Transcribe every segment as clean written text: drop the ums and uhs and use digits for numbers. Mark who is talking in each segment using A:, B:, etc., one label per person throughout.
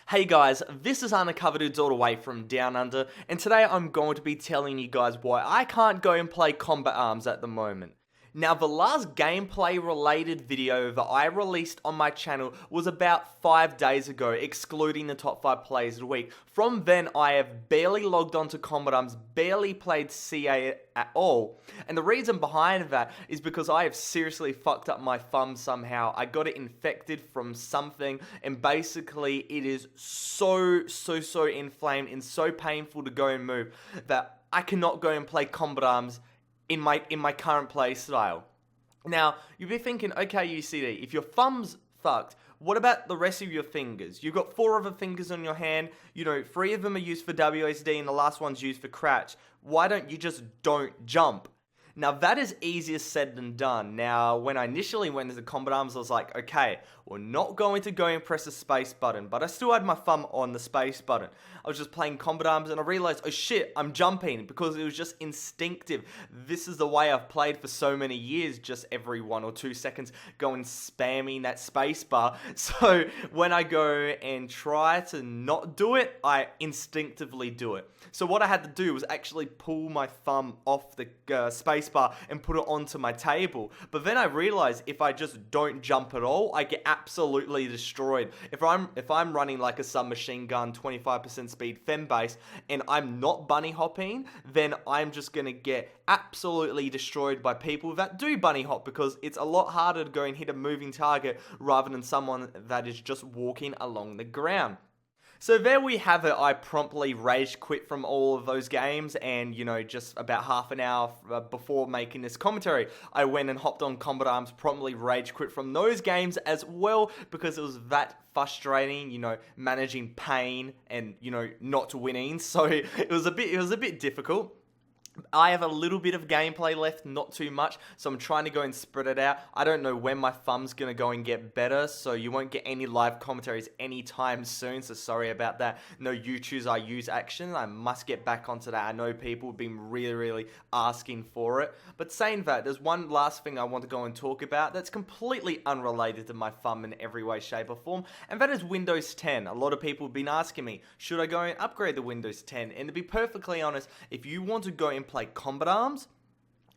A: Hey guys, this is undercoverdudes all the way from Down Under, and today I'm going to be telling you guys why I can't go and play Combat Arms at the moment. Now, the last gameplay related video that I released on my channel was about 5 days ago, excluding the top 5 plays of the week. From then, I have barely logged on to Combat Arms, barely played CA at all. And the reason behind that is because I have seriously fucked up my thumb somehow. I got it infected from something, and basically it is so inflamed and so painful to go and move that I cannot go and play Combat Arms in my current play style. Now, you'll be thinking, okay, UCD, if your thumb's fucked, what about the rest of your fingers? You've got 4 other fingers on your hand, 3 of them are used for WSD and the last one's used for crouch. Why don't you just don't jump? Now, that is easier said than done. Now, when I initially went into Combat Arms, I was like, okay, we're not going to go and press the space button, but I still had my thumb on the space button. I was just playing Combat Arms and I realized, oh shit, I'm jumping, because it was just instinctive. This is the way I've played for so many years, just every 1 or 2 seconds going spamming that space bar. So when I go and try to not do it, I instinctively do it. So what I had to do was actually pull my thumb off the space bar and put it onto my table. But then I realized if I just don't jump at all, I get absolutely destroyed. If I'm running like a submachine gun, 25% speed fem base, and I'm not bunny hopping, then I'm just gonna get absolutely destroyed by people that do bunny hop, because it's a lot harder to go and hit a moving target rather than someone that is just walking along the ground. So there we have it. I promptly rage quit from all of those games, and just about half an hour before making this commentary, I went and hopped on Combat Arms, promptly rage quit from those games as well, because it was that frustrating, managing pain and not winning. So it was a bit difficult. I have a little bit of gameplay left, not too much, so I'm trying to go and spread it out. I don't know when my thumb's going to go and get better, so you won't get any live commentaries anytime soon, so sorry about that. No you choose, I use action. I must get back onto that. I know people have been really asking for it. But saying that, there's one last thing I want to go and talk about that's completely unrelated to my thumb in every way, shape or form, and that is Windows 10. A lot of people have been asking me, should I go and upgrade the Windows 10? And to be perfectly honest, if you want to go and play Combat Arms,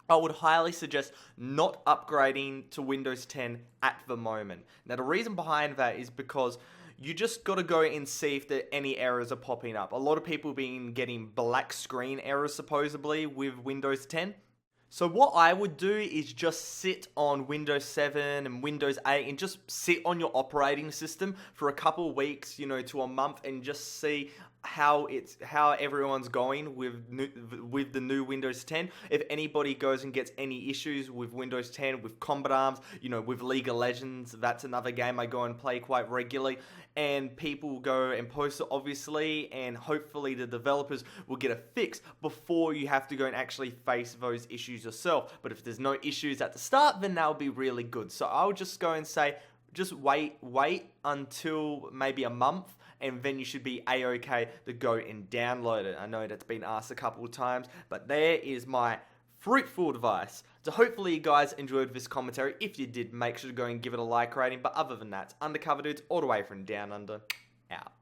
A: I would highly suggest not upgrading to Windows 10 at the moment. Now, the reason behind that is because you just got to go and see if any errors are popping up. A lot of people have been getting black screen errors supposedly with Windows 10. So what I would do is just sit on Windows 7 and Windows 8 and just sit on your operating system for a couple of weeks, to a month, and just see how everyone's going with the new Windows 10. If anybody goes and gets any issues with Windows 10, with Combat Arms, with League of Legends, that's another game I go and play quite regularly, and people go and post it obviously, and hopefully the developers will get a fix before you have to go and actually face those issues yourself. But if there's no issues at the start, then that would be really good. So I would just go and say, just wait until maybe a month, and then you should be a-okay to go and download it. I know that's been asked a couple of times, but there is my fruitful advice. So hopefully you guys enjoyed this commentary. If you did, make sure to go and give it a like rating. But other than that, Undercover Dudes all the way from Down Under, out.